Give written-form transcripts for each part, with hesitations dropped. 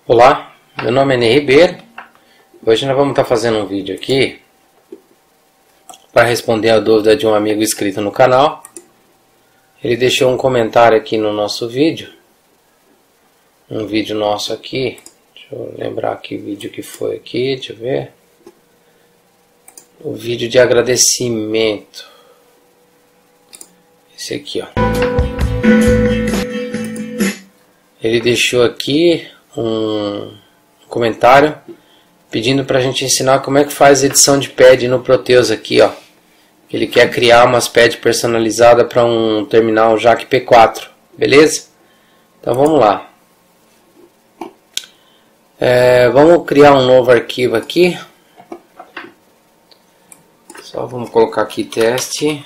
Olá, meu nome é Ney Ribeiro. Hoje nós vamos estar fazendo um vídeo aqui para responder a dúvida de um amigo inscrito no canal. Ele deixou um comentário aqui no nosso vídeo, um vídeo nosso aqui. Deixa eu lembrar que vídeo que foi aqui, deixa eu ver. O vídeo de agradecimento. Esse aqui, ó. Ele deixou aqui um comentário pedindo para a gente ensinar como é que faz edição de pad no Proteus aqui, ó. Ele quer criar umas pads personalizadas para um terminal Jack P4, beleza? Então vamos lá. Vamos criar um novo arquivo aqui. Só vamos colocar aqui teste.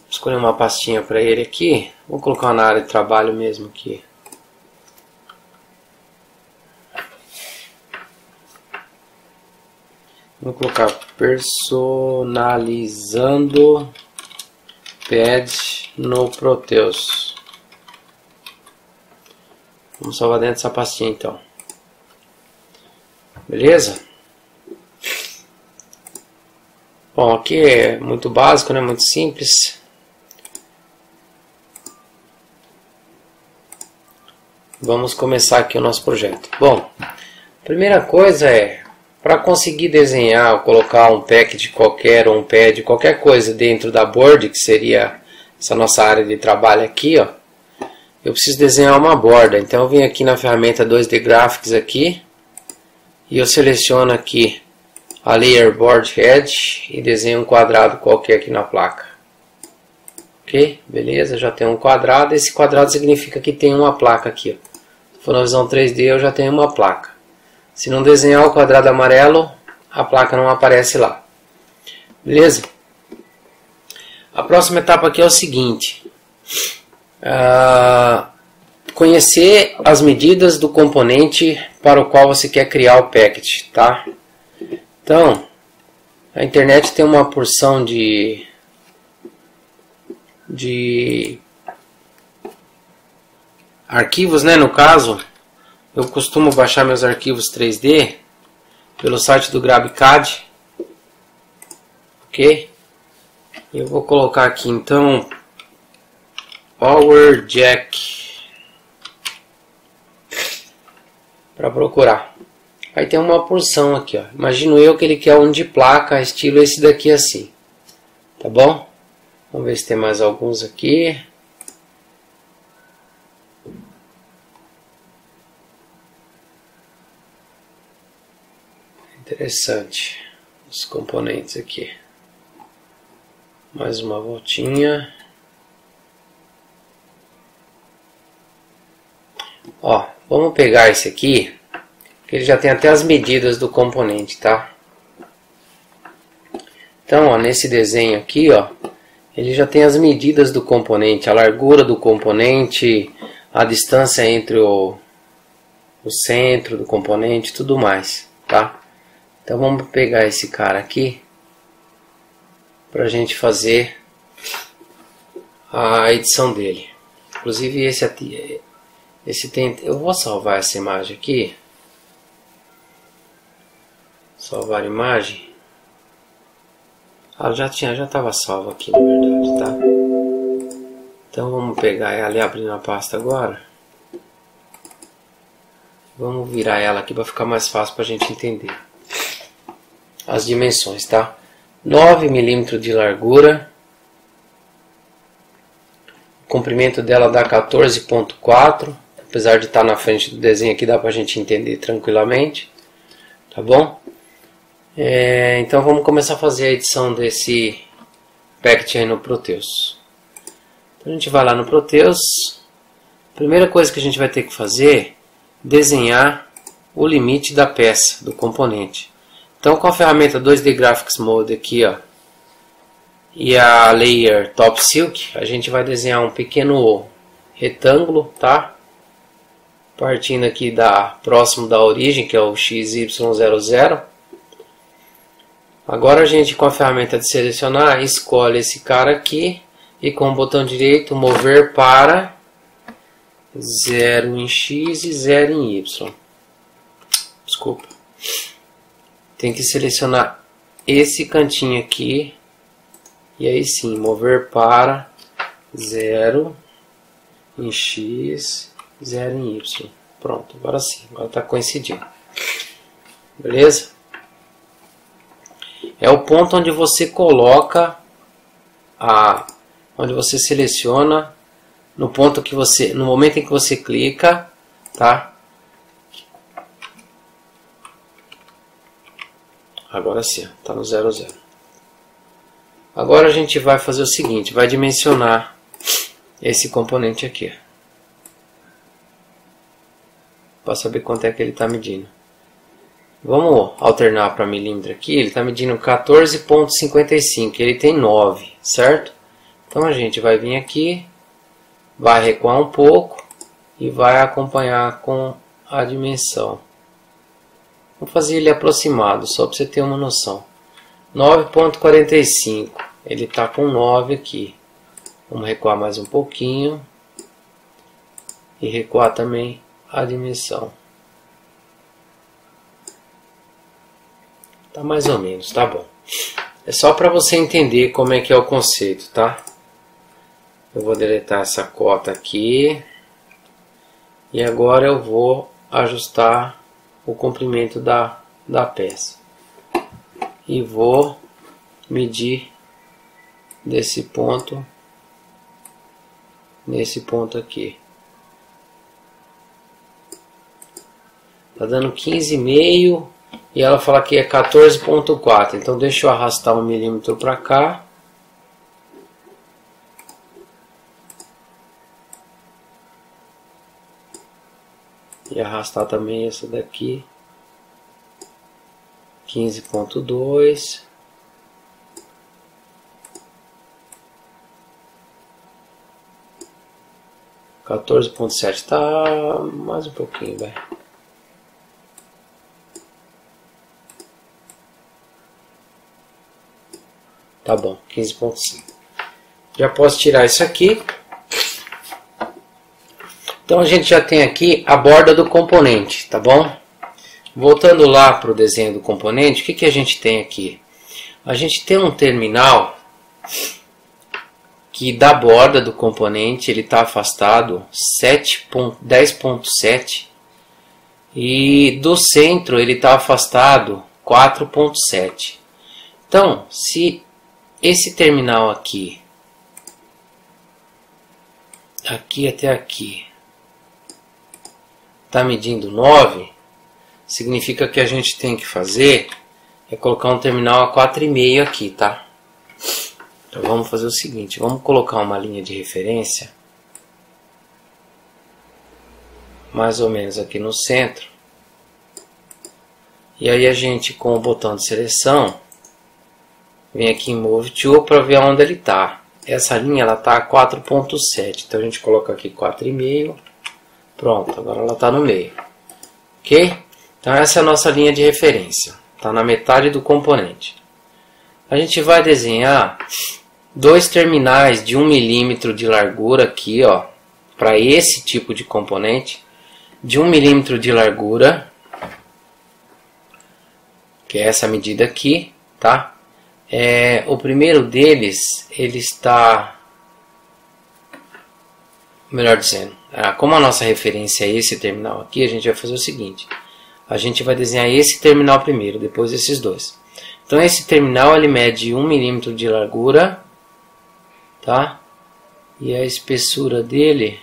Escolher uma pastinha para ele aqui. Vou colocar na área de trabalho mesmo aqui. Vou colocar personalizando pad no Proteus. Vamos salvar dentro dessa pastinha então. Beleza? Bom, aqui é muito básico, né? Muito simples. Vamos começar aqui o nosso projeto. Bom, a primeira coisa é, para conseguir desenhar ou colocar um package qualquer ou um pad, qualquer coisa dentro da board, que seria essa nossa área de trabalho aqui, ó, eu preciso desenhar uma borda. Então eu venho aqui na ferramenta 2D Graphics aqui e eu seleciono aqui a Layer Board Head e desenho um quadrado qualquer aqui na placa. Ok? Beleza, já tem um quadrado. Esse quadrado significa que tem uma placa aqui, ó. Se for na visão 3D eu já tenho uma placa. Se não desenhar o quadrado amarelo, a placa não aparece lá. Beleza? A próxima etapa aqui é o seguinte. Conhecer as medidas do componente para o qual você quer criar o package, tá? Então, a internet tem uma porção de arquivos, né? No caso, eu costumo baixar meus arquivos 3D pelo site do GrabCAD, ok? Eu vou colocar aqui então Power Jack para procurar. Aí tem uma porção aqui, ó. Imagino eu que ele quer um de placa, estilo esse daqui assim, tá bom? Vamos ver se tem mais alguns aqui. Interessante os componentes aqui. Mais uma voltinha. Ó, vamos pegar esse aqui, que ele já tem até as medidas do componente, tá? Então, ó, nesse desenho aqui, ó, ele já tem as medidas do componente, a largura do componente, a distância entre o centro do componente, tudo mais, tá? Então vamos pegar esse cara aqui para a gente fazer a edição dele. Inclusive esse tem, eu vou salvar essa imagem aqui. Salvar imagem. Já estava salva aqui na verdade, tá? Então vamos pegar ela e abrir na pasta agora. Vamos virar ela aqui para ficar mais fácil para a gente entender as dimensões, tá? 9 mm de largura. O comprimento dela dá 14.4. Apesar de estar na frente do desenho aqui, dá pra gente entender tranquilamente. Tá bom? Então vamos começar a fazer a edição desse package aí no Proteus. Então a gente vai lá no Proteus. Primeira coisa que a gente vai ter que fazer, desenhar o limite da peça, do componente. Então com a ferramenta 2D Graphics Mode aqui, ó, e a Layer Top Silk, a gente vai desenhar um pequeno retângulo, tá? Partindo aqui próximo da origem, que é o XY00. Agora a gente, com a ferramenta de selecionar, escolhe esse cara aqui e com o botão direito mover para 0 em X e 0 em Y. Desculpa. Tem que selecionar esse cantinho aqui. E aí sim, mover para 0 em X, 0 em Y. Pronto, agora sim, agora está coincidindo. Beleza? É o ponto onde você coloca, onde você seleciona, no ponto que você, no momento em que você clica, tá? Agora sim, está no 0, 0. Agora a gente vai fazer o seguinte, vai dimensionar esse componente aqui. Para saber quanto é que ele está medindo. Vamos alternar para milímetro aqui, ele está medindo 14,55, ele tem 9, certo? Então a gente vai vir aqui, vai recuar um pouco e vai acompanhar com a dimensão. Vou fazer ele aproximado, só para você ter uma noção. 9,45, ele está com 9 aqui. Vamos recuar mais um pouquinho e recuar também a dimensão. Tá mais ou menos, tá bom. É só para você entender como é que é o conceito, tá? Eu vou deletar essa cota aqui. E agora eu vou ajustar o comprimento da peça. E vou medir desse ponto nesse ponto aqui. Tá dando 15,5 e ela fala que é 14,4. Então deixa eu arrastar 1 milímetro para cá. E arrastar também essa daqui. 15,2. (14,7) tá mais um pouquinho, vai. Tá bom, 15,5. Já posso tirar isso aqui. Então a gente já tem aqui a borda do componente, tá bom? Voltando lá para o desenho do componente, o que a gente tem aqui? A gente tem um terminal que da borda do componente ele está afastado 10,7 e do centro ele está afastado 4,7. Então, se esse terminal aqui até aqui está medindo 9, significa que a gente tem que fazer é colocar um terminal a 4,5 aqui, tá? Então vamos fazer o seguinte, vamos colocar uma linha de referência mais ou menos aqui no centro. E aí a gente, com o botão de seleção, vem aqui em Move To para ver onde ele está. Essa linha ela está a 4,7, então a gente coloca aqui 4,5. Pronto, agora ela está no meio. Ok? Então essa é a nossa linha de referência. Está na metade do componente. A gente vai desenhar dois terminais de 1 milímetro de largura aqui, ó, para esse tipo de componente, de 1 milímetro de largura, que é essa medida aqui, tá? O primeiro deles, ele está, melhor dizendo, como a nossa referência é esse terminal aqui, a gente vai fazer o seguinte, a gente vai desenhar esse terminal primeiro, depois esses dois. Então esse terminal ele mede 1 milímetro de largura, tá? E a espessura dele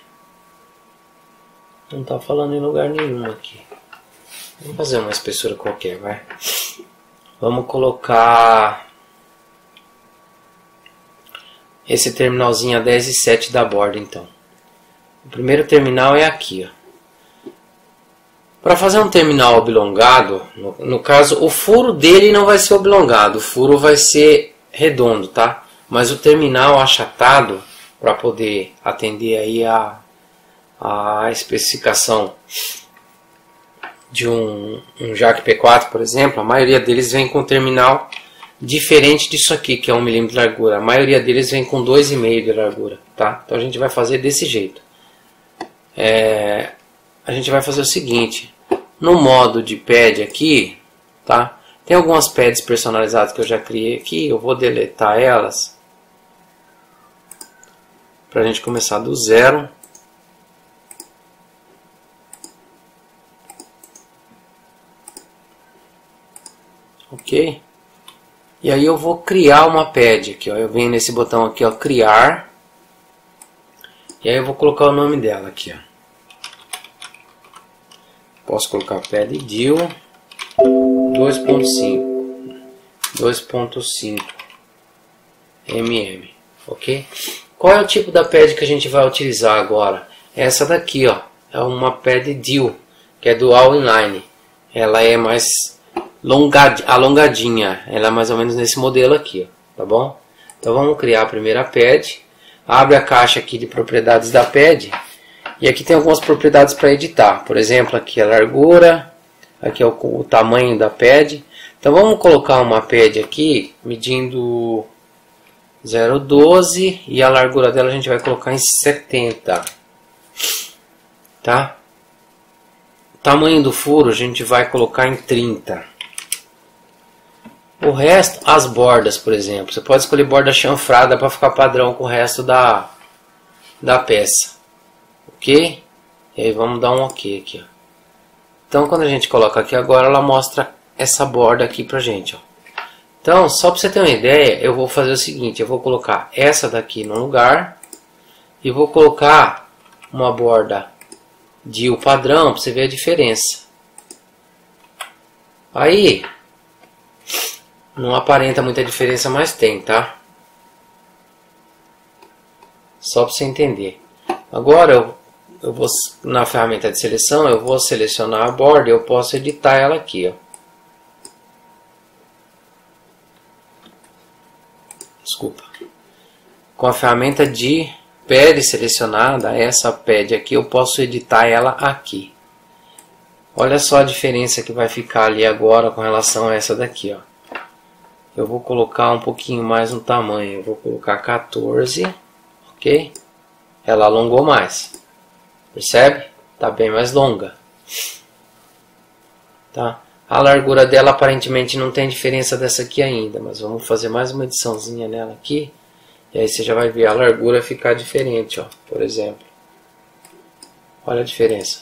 não está falando em lugar nenhum aqui. Vamos fazer uma espessura qualquer, vai. Vamos colocar esse terminalzinho a 10,7 da borda, então. O primeiro terminal é aqui, ó. Para fazer um terminal oblongado, no caso, o furo dele não vai ser oblongado, o furo vai ser redondo, tá? Mas o terminal achatado, para poder atender aí a especificação de um jack P4, por exemplo, a maioria deles vem com terminal diferente disso aqui, que é 1 milímetro de largura. A maioria deles vem com 2,5 de largura, tá? Então a gente vai fazer desse jeito. a gente vai fazer o seguinte. No modo de pad aqui, tá? Tem algumas pads personalizadas que eu já criei aqui. Eu vou deletar elas para a gente começar do zero. Ok? E aí eu vou criar uma pad aqui, ó. Eu venho nesse botão aqui, ó, criar. E aí eu vou colocar o nome dela aqui, ó. Posso colocar pad deal 2.5 mm, ok? Qual é o tipo da pad que a gente vai utilizar agora? Essa daqui, ó, é uma pad deal, que é dual inline. Ela é mais alongadinha, ela é mais ou menos nesse modelo aqui, ó, tá bom? Então vamos criar a primeira pad. Abre a caixa aqui de propriedades da pad. E aqui tem algumas propriedades para editar. Por exemplo, aqui a largura, aqui é o tamanho da pad. Então vamos colocar uma pad aqui medindo 0,12 e a largura dela a gente vai colocar em 70. Tá? O tamanho do furo a gente vai colocar em 30. O resto, as bordas, por exemplo, você pode escolher borda chanfrada para ficar padrão com o resto da peça. Ok? E aí vamos dar um ok aqui, ó. Então quando a gente coloca aqui agora, ela mostra essa borda aqui pra gente, ó. Então, só para você ter uma ideia, eu vou fazer o seguinte, eu vou colocar essa daqui no lugar e vou colocar uma borda de padrão para você ver a diferença. Aí não aparenta muita diferença, mas tem, tá? Só para você entender. Agora eu vou na ferramenta de seleção, eu vou selecionar a borda e eu posso editar ela aqui, ó. Desculpa. Com a ferramenta de pad selecionada, essa pad aqui, eu posso editar ela aqui. Olha só a diferença que vai ficar ali agora com relação a essa daqui, ó. Eu vou colocar um pouquinho mais no tamanho, eu vou colocar 14, ok? Ela alongou mais. Percebe? Tá bem mais longa. Tá? A largura dela aparentemente não tem diferença dessa aqui ainda, mas vamos fazer mais uma ediçãozinha nela aqui. E aí você já vai ver a largura ficar diferente, ó, por exemplo. Olha a diferença.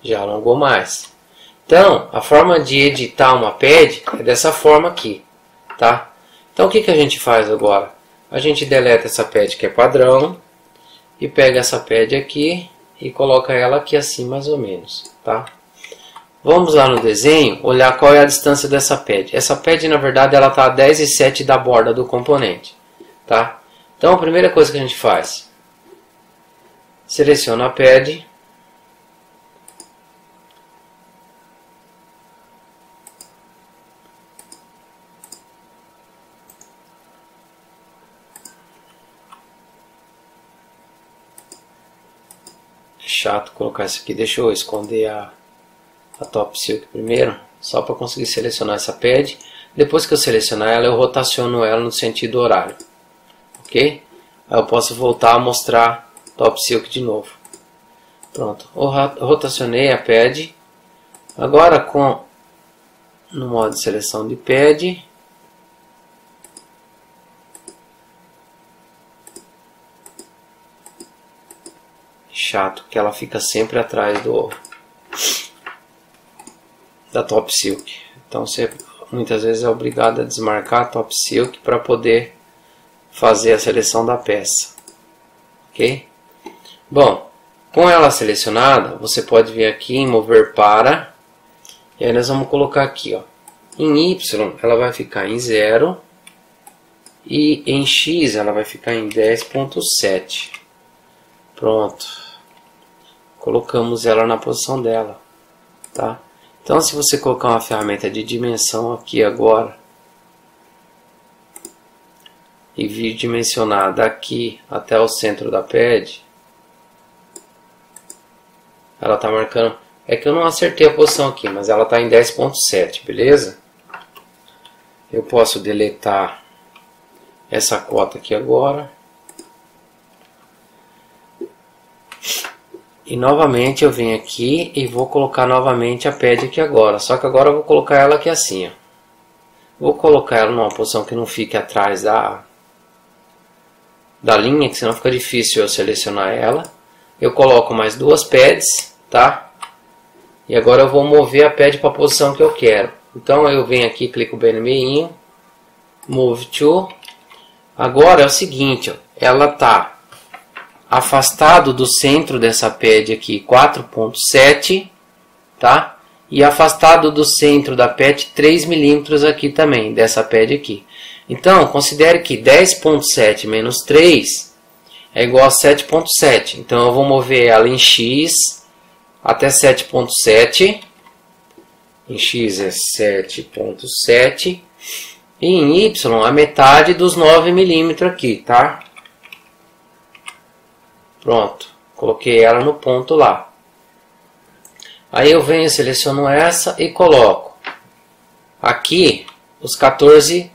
Já alongou mais. Então, a forma de editar uma pad é dessa forma aqui, tá? Então o que a gente faz agora? A gente deleta essa pad que é padrão e pega essa pad aqui e coloca ela aqui assim mais ou menos, tá? Vamos lá no desenho, olhar qual é a distância dessa pad. Essa pad, na verdade, ela está a 10,7 da borda do componente, tá? Então, a primeira coisa que a gente faz, seleciona a pad, chato colocar isso aqui, deixa eu esconder a Top Silk primeiro, só para conseguir selecionar essa pad. Depois que eu selecionar ela, eu rotaciono ela no sentido horário, ok? Aí eu posso voltar a mostrar Top Silk de novo. Pronto, eu rotacionei a pad. Agora no modo de seleção de pad, chato que ela fica sempre atrás da Top Silk. Então você muitas vezes é obrigado a desmarcar a Top Silk para poder fazer a seleção da peça, ok? Bom, com ela selecionada, você pode vir aqui em mover para, e aí nós vamos colocar aqui, ó, em Y ela vai ficar em 0 e em X ela vai ficar em 10.7. Pronto, colocamos ela na posição dela, tá? Então, se você colocar uma ferramenta de dimensão aqui agora e vir dimensionar daqui até o centro da pad, ela está marcando. É que eu não acertei a posição aqui, mas ela está em 10.7, beleza? Eu posso deletar essa cota aqui agora. E novamente eu venho aqui e vou colocar novamente a pad aqui agora. Só que agora eu vou colocar ela aqui assim, ó. Vou colocar ela numa posição que não fique atrás da linha, que senão fica difícil eu selecionar ela. Eu coloco mais duas pads, tá? E agora eu vou mover a pad para a posição que eu quero. Então eu venho aqui, clico bem no meio, Move to. Agora é o seguinte, ó, ela tá afastado do centro dessa pad aqui 4.7, tá? E afastado do centro da pad 3 milímetros aqui também, dessa pad aqui. Então, considere que 10.7 menos 3 é igual a 7.7. Então, eu vou mover ela em X até 7.7. Em X é 7.7. E em Y, a metade dos 9 milímetros aqui, tá? Pronto, coloquei ela no ponto lá. Aí eu venho, seleciono essa e coloco aqui os 14.4.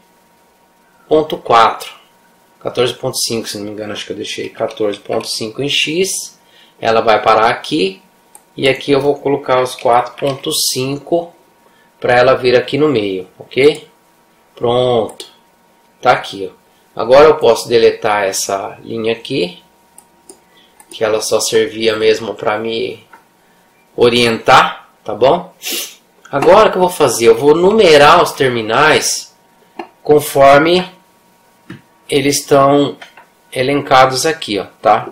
14.5, se não me engano, acho que eu deixei 14.5 em X. Ela vai parar aqui. E aqui eu vou colocar os 4.5 para ela vir aqui no meio, ok? Pronto. Tá aqui, ó. Agora eu posso deletar essa linha aqui, que ela só servia mesmo para me orientar, tá bom? Agora o que eu vou fazer? Eu vou numerar os terminais conforme eles estão elencados aqui, ó, tá?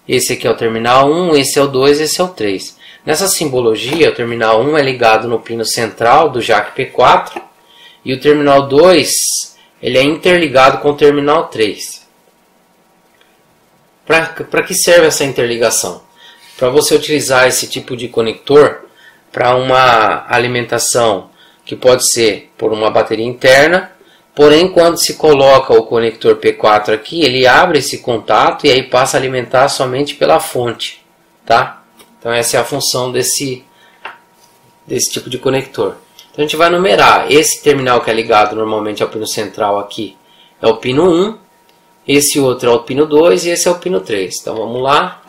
Esse aqui é o terminal 1, esse é o 2, esse é o 3. Nessa simbologia, o terminal 1 é ligado no pino central do jack P4 e o terminal 2 ele é interligado com o terminal 3. Para que serve essa interligação? Para você utilizar esse tipo de conector para uma alimentação que pode ser por uma bateria interna, porém quando se coloca o conector P4 aqui, ele abre esse contato e aí passa a alimentar somente pela fonte, tá? Então essa é a função desse tipo de conector. Então a gente vai numerar. Esse terminal que é ligado normalmente ao pino central aqui é o pino 1, esse outro é o pino 2 e esse é o pino 3. Então vamos lá.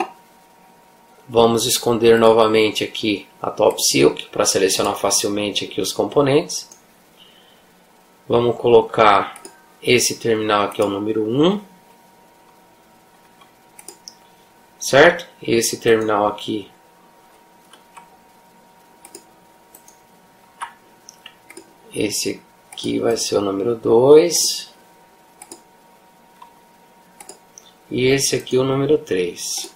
Vamos esconder novamente aqui a Top Silk para selecionar facilmente aqui os componentes. Vamos colocar esse terminal aqui, é o número 1. Certo? Esse terminal aqui esse aqui vai ser o número 2. E esse aqui o número 3.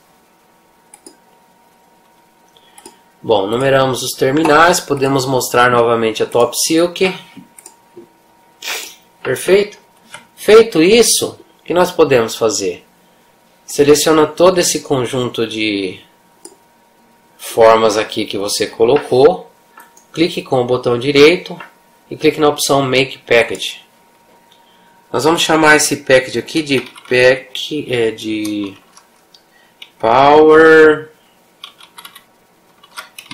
Bom, numeramos os terminais. Podemos mostrar novamente a Top Silk. Perfeito? Feito isso, o que nós podemos fazer? Seleciona todo esse conjunto de formas aqui que você colocou. Clique com o botão direito e clique na opção Make Package. Nós vamos chamar esse package aqui de Power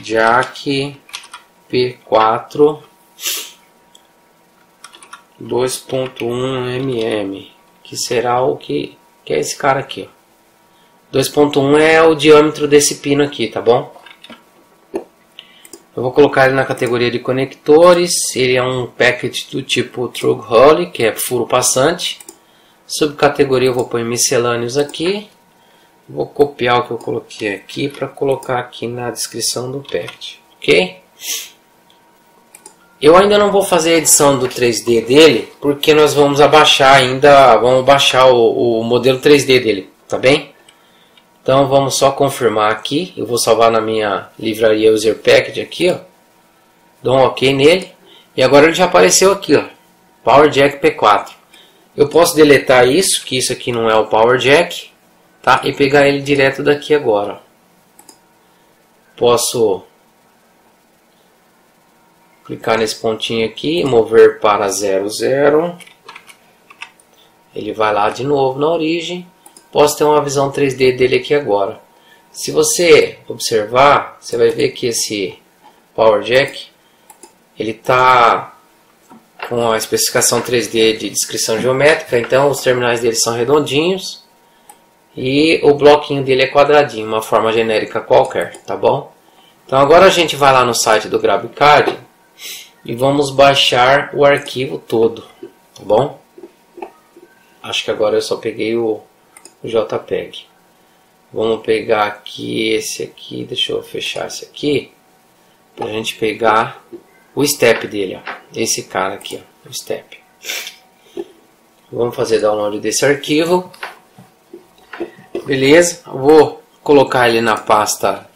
Jack P4 2.1 mm, que será o que é esse cara aqui. 2.1 é o diâmetro desse pino aqui, tá bom? Eu vou colocar ele na categoria de conectores. Ele é um package do tipo Through Hole, que é furo passante. Subcategoria eu vou pôr miscelâneos aqui. Vou copiar o que eu coloquei aqui para colocar aqui na descrição do package, ok? Eu ainda não vou fazer a edição do 3D dele, porque nós vamos abaixar ainda, vamos baixar o modelo 3D dele, tá bem? Então vamos só confirmar aqui. Eu vou salvar na minha livraria User Package aqui, ó. Dou um OK nele. E agora ele já apareceu aqui, ó. Power Jack P4. Eu posso deletar isso, que isso aqui não é o Power Jack, tá? E pegar ele direto daqui agora. Posso clicar nesse pontinho aqui, mover para 00. Ele vai lá de novo na origem. Posso ter uma visão 3D dele aqui agora. Se você observar, você vai ver que esse Power Jack ele está com a especificação 3D de descrição geométrica, então os terminais dele são redondinhos E o bloquinho dele é quadradinho, uma forma genérica qualquer, tá bom? Então agora a gente vai lá no site do GrabCAD e vamos baixar o arquivo todo, tá bom? Acho que agora eu só peguei o JPEG. Vamos pegar aqui esse aqui, deixa eu fechar esse aqui, pra gente pegar o step dele, ó. Esse cara aqui, ó, o step. Vamos fazer download desse arquivo. Beleza, eu vou colocar ele na pasta,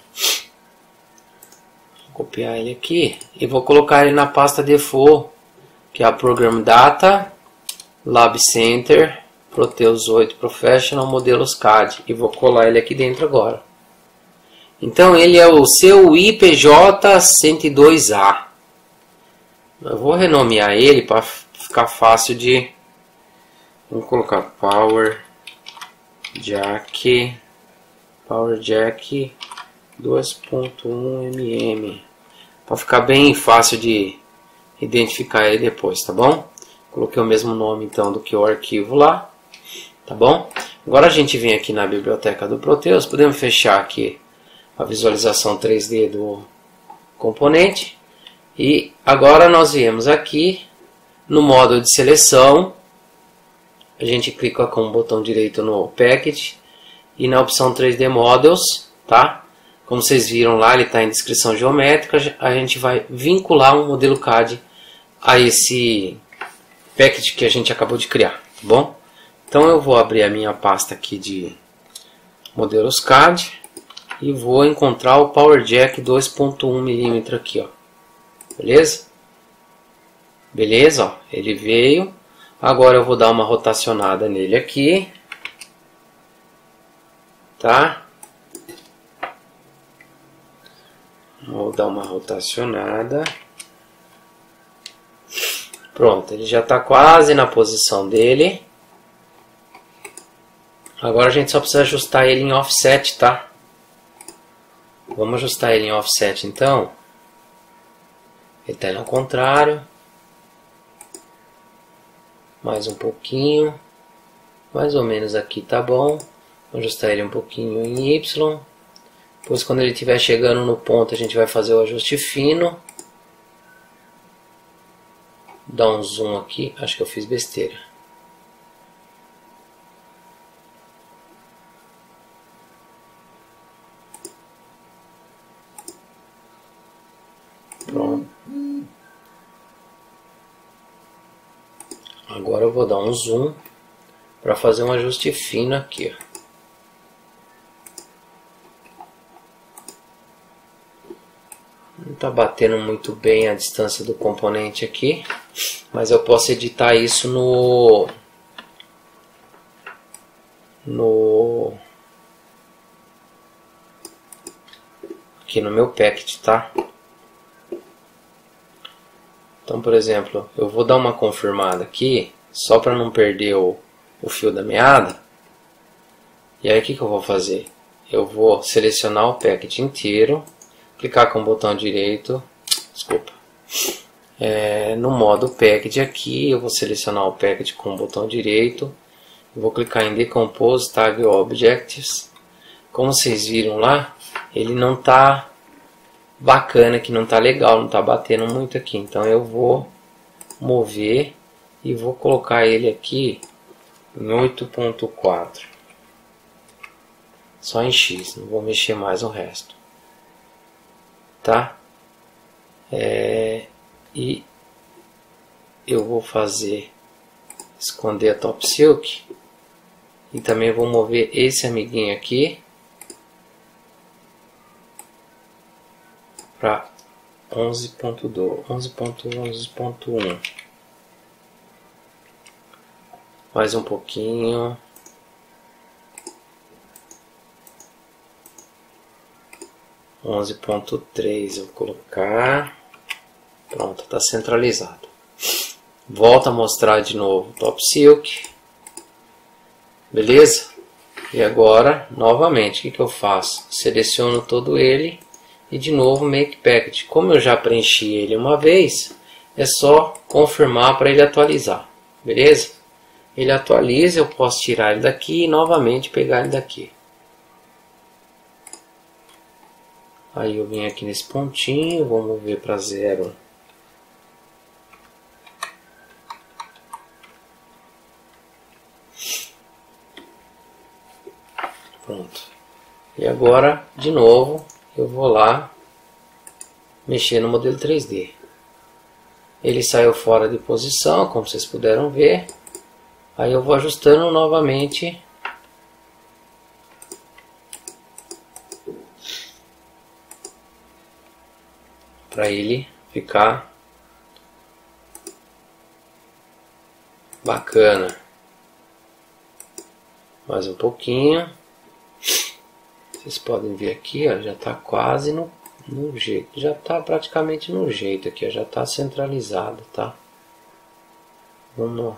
vou copiar ele aqui e vou colocar ele na pasta default, que é a Program Data, Lab Center, Proteus 8 Professional, Modelos CAD, e vou colar ele aqui dentro agora. Então ele é o seu IPJ102A. Eu vou renomear ele para ficar fácil de... Vamos colocar Power Jack 2.1 mm, para ficar bem fácil de identificar ele depois, tá bom? Coloquei o mesmo nome então do que o arquivo lá, tá bom? Agora a gente vem aqui na biblioteca do Proteus, podemos fechar aqui a visualização 3D do componente e agora nós viemos aqui no modo de seleção. A gente clica com o botão direito no Package e na opção 3D Models, tá? Como vocês viram lá, ele está em descrição geométrica. A gente vai vincular um modelo CAD a esse Package que a gente acabou de criar, tá bom? Então eu vou abrir a minha pasta aqui de modelos CAD e vou encontrar o Power Jack 2.1 mm aqui, ó. Beleza? Beleza, ó. Ele veio. Agora eu vou dar uma rotacionada nele aqui, tá? Vou dar uma rotacionada. Pronto, ele já está quase na posição dele. Agora a gente só precisa ajustar ele em offset, tá? Vamos ajustar ele em offset então. Ele está indo ao contrário. Mais um pouquinho, mais ou menos aqui tá bom. Vou ajustar ele um pouquinho em Y. Depois quando ele estiver chegando no ponto a gente vai fazer o ajuste fino. Dá um zoom aqui, acho que eu fiz besteira. Pronto. Agora eu vou dar um zoom para fazer um ajuste fino aqui, ó. Não está batendo muito bem a distância do componente aqui, mas eu posso editar isso aqui no meu package, tá? Então, por exemplo, eu vou dar uma confirmada aqui, só para não perder o fio da meada. E aí o que eu vou fazer? Eu vou selecionar o package inteiro, clicar com o botão direito, desculpa, no modo package aqui, eu vou selecionar o package com o botão direito, eu vou clicar em Decompose Tag Objects. Como vocês viram lá, ele não está bacana, que não está legal, não está batendo muito aqui, então eu vou mover e vou colocar ele aqui em 8.4, só em X, não vou mexer mais o resto, tá? E eu vou esconder a Top Silk e também vou mover esse amiguinho aqui para 11.1. Mais um pouquinho. .3 eu vou colocar. Pronto, está centralizado. Volto a mostrar de novo o Top Silk. Beleza? E agora, novamente, o que eu faço? Seleciono todo ele. E de novo Make Package. Como eu já preenchi ele uma vez, é só confirmar para ele atualizar. Beleza? ele atualiza, eu posso tirar ele daqui e novamente pegar ele daqui. Aí eu venho aqui nesse pontinho, vou mover para 0. Pronto. E agora, de novo, eu vou lá mexer no modelo 3D. Ele saiu fora de posição, como vocês puderam ver. Aí eu vou ajustando novamente para ele ficar bacana. Mais um pouquinho. Vocês podem ver aqui, ó, já está quase no jeito, já está praticamente no jeito aqui, ó, já está centralizado, tá? Vamos lá.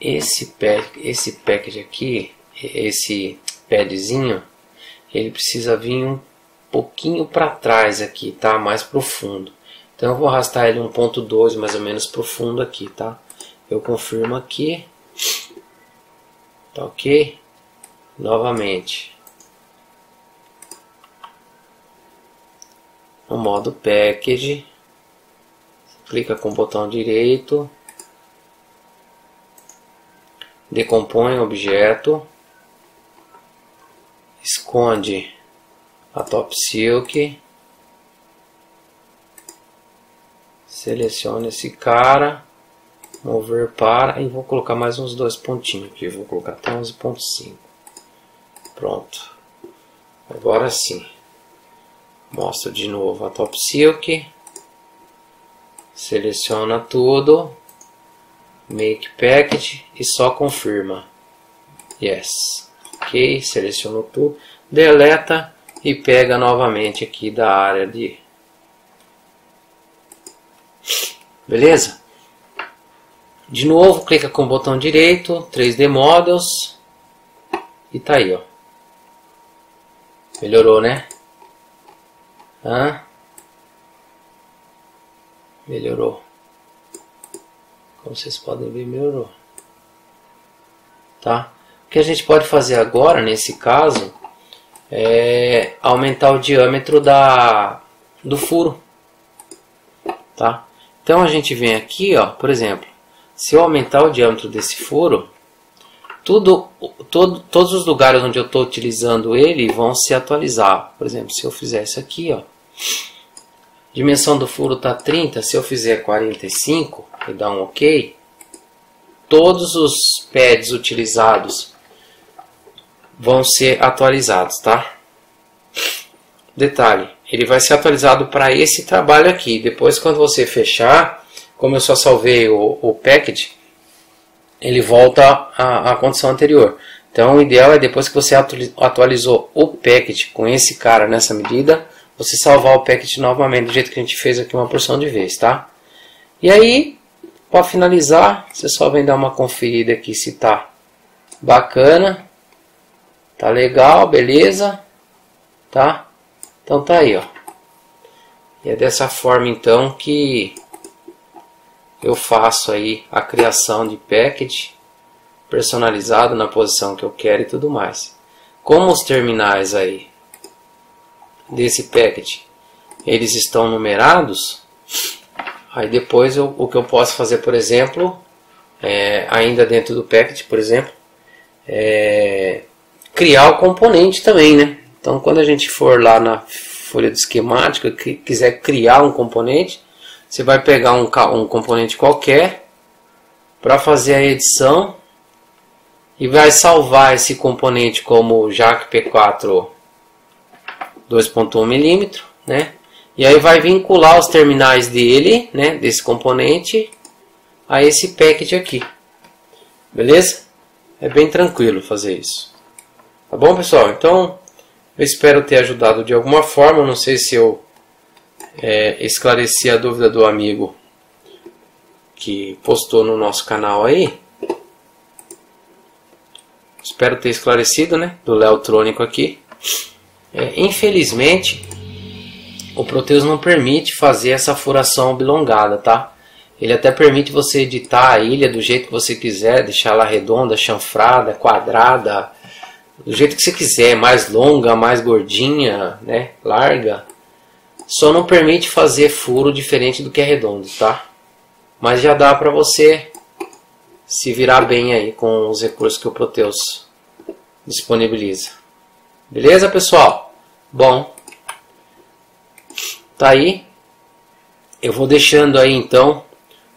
Esse package aqui, esse padzinho, ele precisa vir um pouquinho para trás aqui, tá? Mais profundo. Então eu vou arrastar ele 1.2 mais ou menos profundo aqui, tá? Eu confirmo aqui. Tá ok? Novamente. No modo package. Clica com o botão direito. Decompõe o objeto. Esconde a Top Silk. Selecione esse cara. Mover para, e vou colocar mais uns 2 pontinhos aqui, vou colocar até 11.5. Pronto. Agora sim. Mostro de novo a Top Silk. Seleciona tudo. Make Package e só confirma. Yes. Ok, selecionou tudo. Deleta e pega novamente aqui da área de... Beleza? De novo, clica com o botão direito, 3D Models, e tá aí, ó. Melhorou, né? Melhorou. Como vocês podem ver, melhorou. Tá? O que a gente pode fazer agora, nesse caso, é aumentar o diâmetro do furo. Tá? Então a gente vem aqui, ó, por exemplo, se eu aumentar o diâmetro desse furo, todos os lugares onde eu estou utilizando ele vão se atualizar. Por exemplo, se eu fizer isso aqui, ó, dimensão do furo está 30, se eu fizer 45 e dar um OK, todos os pads utilizados vão ser atualizados, tá? Detalhe, ele vai ser atualizado para esse trabalho aqui. Depois, quando você fechar, como eu só salvei o package, ele volta à condição anterior. Então o ideal é, depois que você atualizou o package com esse cara nessa medida, você salvar o package novamente, do jeito que a gente fez aqui uma porção de vez, tá? E aí, para finalizar, você só vem dar uma conferida aqui se tá bacana, tá legal, beleza, tá? Então tá aí, ó. E é dessa forma então que eu faço aí a criação de package personalizado na posição que eu quero e tudo mais. Como os terminais aí desse package, eles estão numerados, aí depois o que eu posso fazer, por exemplo, ainda dentro do package, por exemplo, criar o componente também, né? Então quando a gente for lá na folha de esquemática, que quiser criar um componente, você vai pegar um componente qualquer para fazer a edição e vai salvar esse componente como JAK P4 2.1 mm, né? E aí vai vincular os terminais dele, né, desse componente, a esse package aqui. Beleza? É bem tranquilo fazer isso. Tá bom, pessoal? Então, eu espero ter ajudado de alguma forma. Não sei se eu esclareci a dúvida do amigo que postou no nosso canal aí. Espero ter esclarecido, né? Do Léo Trônico aqui. Infelizmente, o Proteus não permite fazer essa furação oblongada, tá? Ele até permite você editar a ilha do jeito que você quiser, deixar ela redonda, chanfrada, quadrada, do jeito que você quiser, mais longa, mais gordinha, né, larga. Só não permite fazer furo diferente do que é redondo, tá? Mas já dá para você se virar bem aí com os recursos que o Proteus disponibiliza. Beleza, pessoal? Bom, tá aí. Eu vou deixando aí então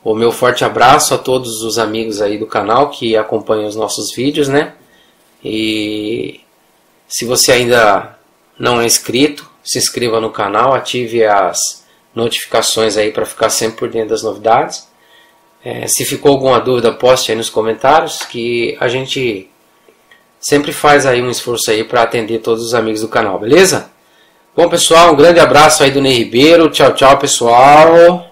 o meu forte abraço a todos os amigos aí do canal que acompanham os nossos vídeos, né? E se você ainda não é inscrito, se inscreva no canal, ative as notificações aí para ficar sempre por dentro das novidades. Se ficou alguma dúvida, poste aí nos comentários, que a gente sempre faz aí um esforço aí para atender todos os amigos do canal, beleza? Bom, pessoal, um grande abraço aí do Ney Ribeiro. Tchau, tchau, pessoal.